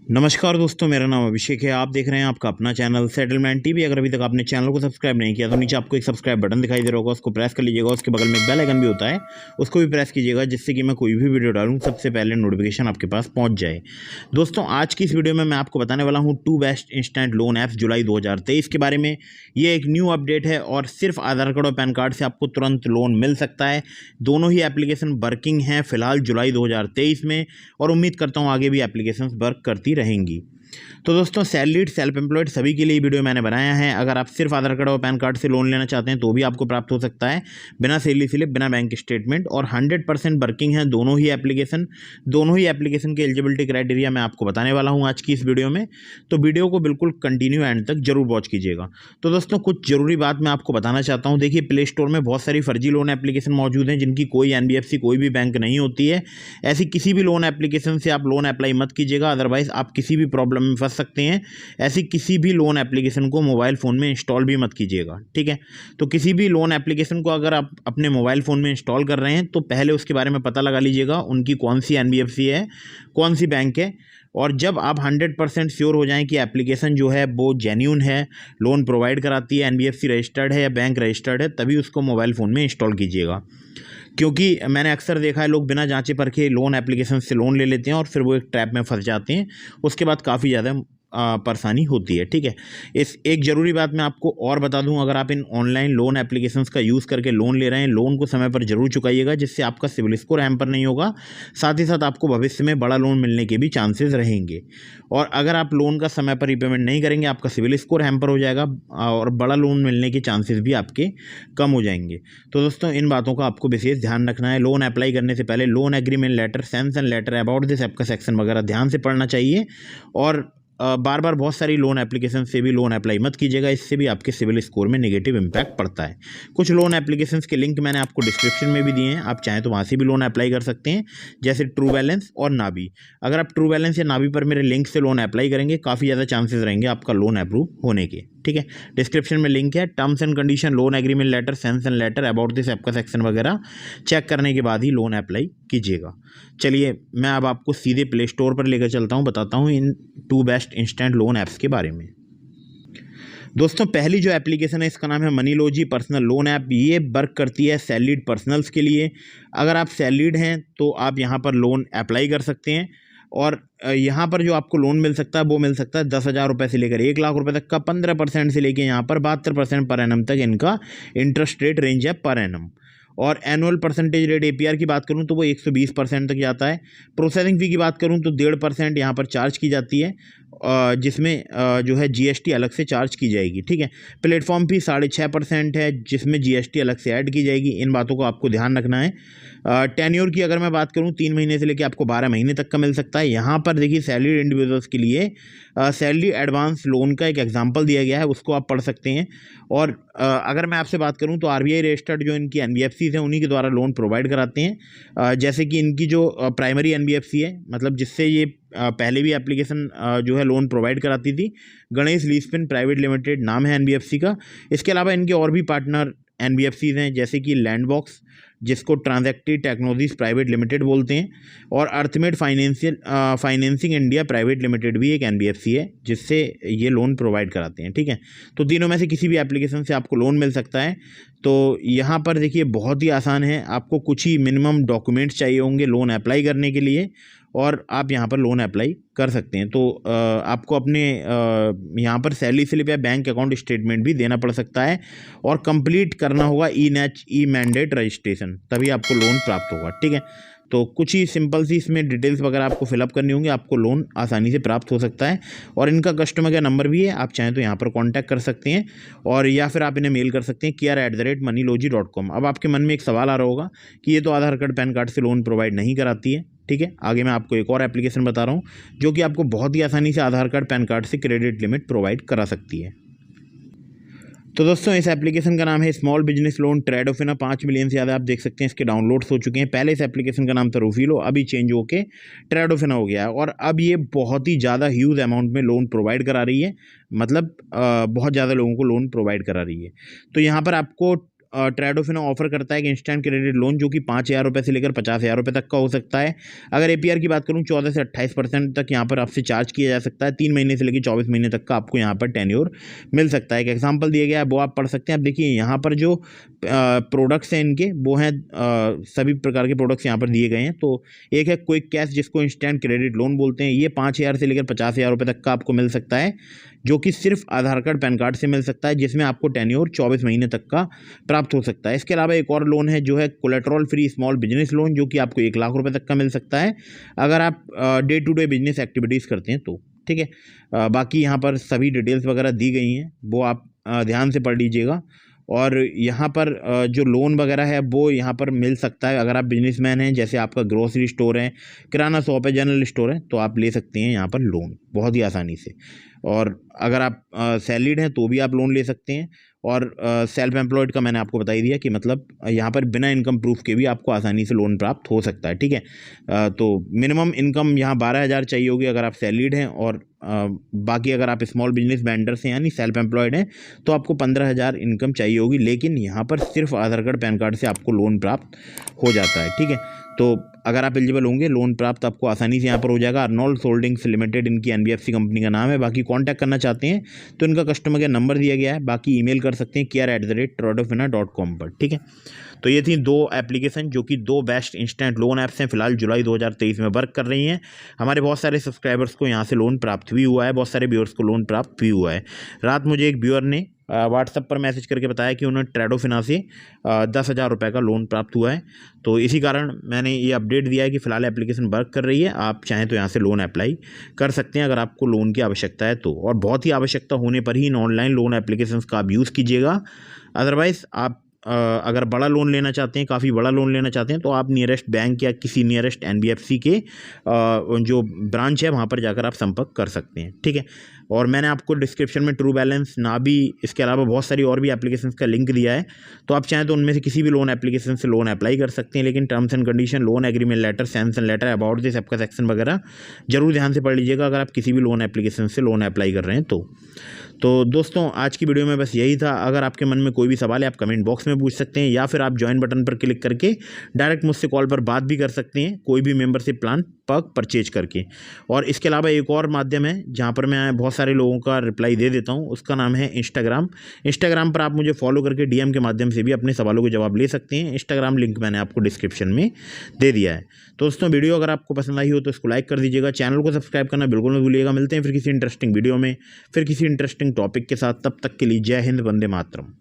नमस्कार दोस्तों, मेरा नाम अभिषेक है। आप देख रहे हैं आपका अपना चैनल सेटलमेंट टीवी। अगर अभी तक आपने चैनल को सब्सक्राइब नहीं किया तो नीचे आपको एक सब्सक्राइब बटन दिखाई दे रहा होगा, उसको प्रेस कर लीजिएगा। उसके बगल में एक बेल आइकन भी होता है, उसको भी प्रेस कीजिएगा, जिससे कि मैं कोई भी वीडियो डालूं सबसे पहले नोटिफिकेशन आपके पास पहुंच जाए। दोस्तों, आज की इस वीडियो में मैं आपको बताने वाला हूँ 2 बेस्ट इंस्टेंट लोन ऐप्स जुलाई 2023 के बारे में। ये एक न्यू अपडेट है और सिर्फ आधार कार्ड और पैन कार्ड से आपको तुरंत लोन मिल सकता है। दोनों ही एप्लीकेशन वर्किंग हैं फिलहाल जुलाई 2023 में, और उम्मीद करता हूँ आगे भी एप्लीकेशन वर्क करती रहेंगी। तो दोस्तों, सैलरीड, सेल्फ एम्प्लॉयड सभी के लिए वीडियो मैंने बनाया है। अगर आप सिर्फ आधार कार्ड और पैन कार्ड से लोन लेना चाहते हैं तो भी आपको प्राप्त हो सकता है, बिना सैलरी स्लिप, बिना बैंक स्टेटमेंट, और 100% वर्किंग है दोनों ही एप्लीकेशन। दोनों ही एप्लीकेशन के एलिजिबिलिटी क्राइटेरिया मैं आपको बताने वाला हूँ आज की इस वीडियो में, तो वीडियो को बिल्कुल कंटिन्यू एंड तक जरूर वॉच कीजिएगा। तो दोस्तों, कुछ जरूरी बात मैं आपको बताना चाहता हूँ। देखिए, प्ले स्टोर में बहुत सारी फर्जी लोन एप्लीकेशन मौजूद हैं जिनकी कोई एनबीएफसी, कोई भी बैंक नहीं होती है। ऐसी किसी भी लोन एप्लीकेशन से आप लोन अप्लाई मत कीजिएगा, अदरवाइज आप किसी भी प्रॉब्लम में फंस सकते हैं। ऐसी किसी भी लोन एप्लीकेशन को मोबाइल फ़ोन में इंस्टॉल भी मत कीजिएगा, ठीक है। तो किसी भी लोन एप्लीकेशन को अगर आप अपने मोबाइल फ़ोन में इंस्टॉल कर रहे हैं तो पहले उसके बारे में पता लगा लीजिएगा, उनकी कौन सी एनबीएफसी है, कौन सी बैंक है। और जब आप 100% श्योर हो जाएं कि एप्लीकेशन जो है वो जेन्यून है, लोन प्रोवाइड कराती है, एनबीएफसी रजिस्टर्ड है या बैंक रजिस्टर्ड है, तभी उसको मोबाइल फ़ोन में इंस्टॉल कीजिएगा। क्योंकि मैंने अक्सर देखा है, लोग बिना जांचे परखे लोन एप्लीकेशन से लोन ले लेते हैं और फिर वो एक ट्रैप में फंस जाते हैं। उसके बाद काफ़ी ज़्यादा परेशानी होती है, ठीक है। इस एक ज़रूरी बात मैं आपको और बता दूं, अगर आप इन ऑनलाइन लोन एप्लीकेशंस का यूज़ करके लोन ले रहे हैं, लोन को समय पर जरूर चुकाइएगा, जिससे आपका सिविल स्कोर हैम्पर नहीं होगा। साथ ही साथ आपको भविष्य में बड़ा लोन मिलने के भी चांसेस रहेंगे। और अगर आप लोन का समय पर रिपेमेंट नहीं करेंगे, आपका सिविल स्कोर हैम्पर हो जाएगा और बड़ा लोन मिलने के चांसेस भी आपके कम हो जाएंगे। तो दोस्तों, इन बातों का आपको विशेष ध्यान रखना है। लोन अप्लाई करने से पहले loan agreement letter, sanction letter, about this app का सेक्शन वगैरह ध्यान से पढ़ना चाहिए। और बार बार बहुत सारी लोन एप्लीकेशन से भी लोन अप्लाई मत कीजिएगा, इससे भी आपके सिविल स्कोर में नेगेटिव इम्पैक्ट पड़ता है। कुछ लोन एप्लीकेशंस के लिंक मैंने आपको डिस्क्रिप्शन में भी दिए हैं, आप चाहें तो वहाँ से भी लोन अप्लाई कर सकते हैं, जैसे ट्रू बैलेंस और नाबी। अगर आप ट्रू बैलेंस या नाबी पर मेरे लिंक से लोन अप्लाई करेंगे, काफ़ी ज़्यादा चांसेस रहेंगे आपका लोन अप्रूव होने के, ठीक है। डिस्क्रिप्शन में लिंक है। Terms and condition, loan agreement letter, sanction letter, about this app का सेक्शन वगैरह चेक करने के बाद ही लोन अप्लाई कीजिएगा। चलिए, मैं अब आपको सीधे प्ले स्टोर पर लेकर चलता हूँ, बताता हूँ इन 2 बेस्ट इंस्टेंट लोन ऐप्स के बारे में। दोस्तों, पहली जो एप्लीकेशन है इसका नाम है मनीलॉजी पर्सनल लोन ऐप। ये वर्क करती है सैलरीड पर्सनल्स के लिए। अगर आप सैलरीड हैं तो आप यहाँ पर लोन अप्लाई कर सकते हैं, और यहाँ पर जो आपको लोन मिल सकता है वो मिल सकता है 10,000 रुपये से लेकर 1 लाख रुपए तक का। 15% से लेकर यहाँ पर 72% पर एनम तक इनका इंटरेस्ट रेट रेंज है पर एनम। और एनुअल परसेंटेज रेट एपीआर की बात करूँ तो वो 120% तक जाता है। प्रोसेसिंग फ़ी की बात करूँ तो 1.5% यहाँ पर चार्ज की जाती है, जिसमें जो है जीएसटी अलग से चार्ज की जाएगी, ठीक है। प्लेटफॉर्म फी 6.5% है, जिसमें जीएसटी अलग से ऐड की जाएगी। इन बातों को आपको ध्यान रखना है। टेन्योर की अगर मैं बात करूँ, 3 महीने से लेकर आपको 12 महीने तक का मिल सकता है। यहाँ पर देखिए, सैलरी इंडिविजुअल्स के लिए सैलरी एडवांस लोन का एक एग्जाम्पल दिया गया है, उसको आप पढ़ सकते हैं। और अगर मैं आपसे बात करूं तो आरबीआई रजिस्टर्ड जो इनकी एनबीएफसीज हैं उन्हीं के द्वारा लोन प्रोवाइड कराते हैं। जैसे कि इनकी जो प्राइमरी एनबीएफसी है, मतलब जिससे ये पहले भी एप्लीकेशन जो है लोन प्रोवाइड कराती थी, गणेश लीजपिन प्राइवेट लिमिटेड नाम है एनबीएफसी का। इसके अलावा इनके और भी पार्टनर एनबीएफसीज हैं, जैसे कि लैंडबॉक्स, जिसको ट्रांजैक्टिव टेक्नोलॉजीज प्राइवेट लिमिटेड बोलते हैं, और अर्थमेड फाइनेंसिंग इंडिया प्राइवेट लिमिटेड भी एक एनबीएफसी है, जिससे ये लोन प्रोवाइड कराते हैं, ठीक है। तो तीनों में से किसी भी एप्लीकेशन से आपको लोन मिल सकता है। तो यहाँ पर देखिए, बहुत ही आसान है। आपको कुछ ही मिनिमम डॉक्यूमेंट्स चाहिए होंगे लोन अप्लाई करने के लिए, और आप यहाँ पर लोन अप्लाई कर सकते हैं। तो आपको अपने यहाँ पर सैलरी स्लिप या बैंक अकाउंट स्टेटमेंट भी देना पड़ सकता है, और कंप्लीट करना होगा ई मैंडेट रजिस्ट्रेशन, तभी आपको लोन प्राप्त होगा, ठीक है। तो कुछ ही सिंपल सी इसमें डिटेल्स वगैरह आपको फिलअप करनी होंगी, आपको लोन आसानी से प्राप्त हो सकता है। और इनका कस्टमर केयर नंबर भी है, आप चाहें तो यहाँ पर कांटेक्ट कर सकते हैं, और या फिर आप इन्हें मेल कर सकते हैं care@moneylogy.com। अब आपके मन में एक सवाल आ रहा होगा कि ये तो आधार कार्ड पैन कार्ड से लोन प्रोवाइड नहीं कराती है, ठीक है। आगे मैं आपको एक और एप्लीकेशन बता रहा हूँ जो कि आपको बहुत ही आसानी से आधार कार्ड पैन कार्ड से क्रेडिट लिमिट प्रोवाइड करा सकती है। तो दोस्तों, इस एप्लीकेशन का नाम है स्मॉल बिजनेस लोन ट्रेडोफिना। 5 मिलियन से ज़्यादा आप देख सकते हैं इसके डाउनलोड्स हो चुके हैं। पहले इस एप्लीकेशन का नाम था रूफीलो, अभी चेंज होके ट्रेडोफिना हो गया है, और अब ये बहुत ही ज़्यादा ह्यूज अमाउंट में लोन प्रोवाइड करा रही है। मतलब बहुत ज़्यादा लोगों को लोन प्रोवाइड करा रही है। तो यहाँ पर आपको ट्रेडो फिनो ऑफर करता है कि इंस्टेंट क्रेडिट लोन जो कि 5,000 रुपये से लेकर 50,000 रुपये तक का हो सकता है। अगर APR की बात करूँ 14 से 28% तक यहाँ पर आपसे चार्ज किया जा सकता है। 3 महीने से लेकर 24 महीने तक का आपको यहाँ पर टेन्योर मिल सकता है। एक एग्जाम्पल दिया गया है, वो आप पढ़ सकते हैं। अब देखिए यहाँ पर जो प्रोडक्ट्स हैं इनके, वो हैं सभी प्रकार के प्रोडक्ट्स यहाँ पर दिए गए हैं। तो एक है क्विक कैश, जिसको इंस्टेंट क्रेडिट लोन बोलते हैं। ये 5,000 से लेकर 50,000 रुपये तक का आपको मिल सकता है, जो कि सिर्फ आधार कार्ड पैन कार्ड से मिल सकता है, जिसमें आपको टेन्योर 24 महीने तक का प्राप्त हो सकता है। इसके अलावा एक और लोन है जो है कोलेट्रॉल फ्री स्मॉल बिजनेस लोन, जो कि आपको 1 लाख रुपए तक का मिल सकता है अगर आप day to day business activities करते हैं तो। ठीक है, बाकी यहाँ पर सभी डिटेल्स वगैरह दी गई हैं, वो आप ध्यान से पढ़ लीजिएगा। और यहाँ पर जो लोन वगैरह है वो यहाँ पर मिल सकता है अगर आप बिजनेसमैन हैं, जैसे आपका ग्रोसरी स्टोर है, किराना शॉप है, जनरल स्टोर है, तो आप ले सकते हैं यहाँ पर लोन बहुत ही आसानी से। और अगर आप सैलरीड हैं तो भी आप लोन ले सकते हैं। और सेल्फ एम्प्लॉयड का मैंने आपको बता ही दिया कि मतलब यहाँ पर बिना इनकम प्रूफ के भी आपको आसानी से लोन प्राप्त हो सकता है। ठीक है, तो मिनिमम इनकम यहाँ 12,000 चाहिए होगी अगर आप सैलरीड हैं, और बाकी अगर आप स्मॉल बिजनेस वेंडर्स हैं यानी सेल्फ एम्प्लॉयड हैं तो आपको 15,000 इनकम चाहिए होगी। लेकिन यहाँ पर सिर्फ आधार कार्ड पैन कार्ड से आपको लोन प्राप्त हो जाता है। ठीक है, तो अगर आप एलिजिबल होंगे लोन प्राप्त आपको आसानी से यहाँ पर हो जाएगा। अर्नोल्ड्स होल्डिंग्स लिमिटेड इनकी NBFC कंपनी का नाम है। बाकी कांटेक्ट करना चाहते हैं तो इनका कस्टमर केयर नंबर दिया गया है, बाकी ईमेल कर सकते हैं care@tradofina.com पर। ठीक है, तो ये थी 2 एप्लीकेशन जो कि 2 बेस्ट इंस्टेंट लोन ऐप्स हैं, फिलहाल जुलाई 2023 में वर्क कर रही हैं। हमारे बहुत सारे सब्सक्राइबर्स को यहाँ से लोन प्राप्त भी हुआ है, बहुत सारे व्यूअर्स को लोन प्राप्त भी हुआ है। रात मुझे एक व्यूअर ने व्हाट्सएप पर मैसेज करके बताया कि उन्हें ट्रेडो फिना से 10,000 रुपये का लोन प्राप्त हुआ है। तो इसी कारण मैंने ये अपडेट दिया है कि फ़िलहाल एप्लीकेशन वर्क कर रही है, आप चाहें तो यहाँ से लोन अप्लाई कर सकते हैं अगर आपको लोन की आवश्यकता है तो। और बहुत ही आवश्यकता होने पर ही इन ऑनलाइन लोन एप्लीकेशंस का आप यूज़ कीजिएगा। अदरवाइज़ आप अगर बड़ा लोन लेना चाहते हैं, काफ़ी बड़ा लोन लेना चाहते हैं, तो आप नियरेस्ट बैंक या किसी नियरेस्ट NBFC के जो ब्रांच है वहाँ पर जाकर आप संपर्क कर सकते हैं। ठीक है, और मैंने आपको डिस्क्रिप्शन में ट्रू बैलेंस, नाबी, इसके अलावा बहुत सारी और भी एप्लीकेशंस का लिंक दिया है, तो आप चाहें तो उनमें से किसी भी लोन एप्लीकेशन से लोन अप्लाई कर सकते हैं। लेकिन terms and condition, loan agreement letter, sanction letter, about this app का सेक्शन वगैरह जरूर ध्यान से पढ़ लीजिएगा अगर आप किसी भी लोन एप्लीकेशन से लोन अप्लाई कर रहे हैं तो दोस्तों आज की वीडियो में बस यही था। अगर आपके मन में कोई भी सवाल है आप कमेंट बॉक्स में पूछ सकते हैं, या फिर आप ज्वाइन बटन पर क्लिक करके डायरेक्ट मुझसे कॉल पर बात भी कर सकते हैं, कोई भी मेंबरशिप प्लान परचेज करके। और इसके अलावा एक और माध्यम है जहाँ पर मैं बहुत सारे लोगों का रिप्लाई दे देता हूँ, उसका नाम है इंस्टाग्राम पर आप मुझे फॉलो करके DM के माध्यम से भी अपने सवालों के जवाब ले सकते हैं। इंस्टाग्राम लिंक मैंने आपको डिस्क्रिप्शन में दे दिया है। तो दोस्तों वीडियो अगर आपको पसंद आई हो तो इसको लाइक कर दीजिएगा, चैनल को सब्सक्राइब करना बिल्कुल मत भूलिएगा। मिलते हैं फिर किसी इंटरेस्टिंग वीडियो में, फिर किसी इंटरेस्टिंग टॉपिक के साथ। तब तक के लिए जय हिंद, वंदे मातरम।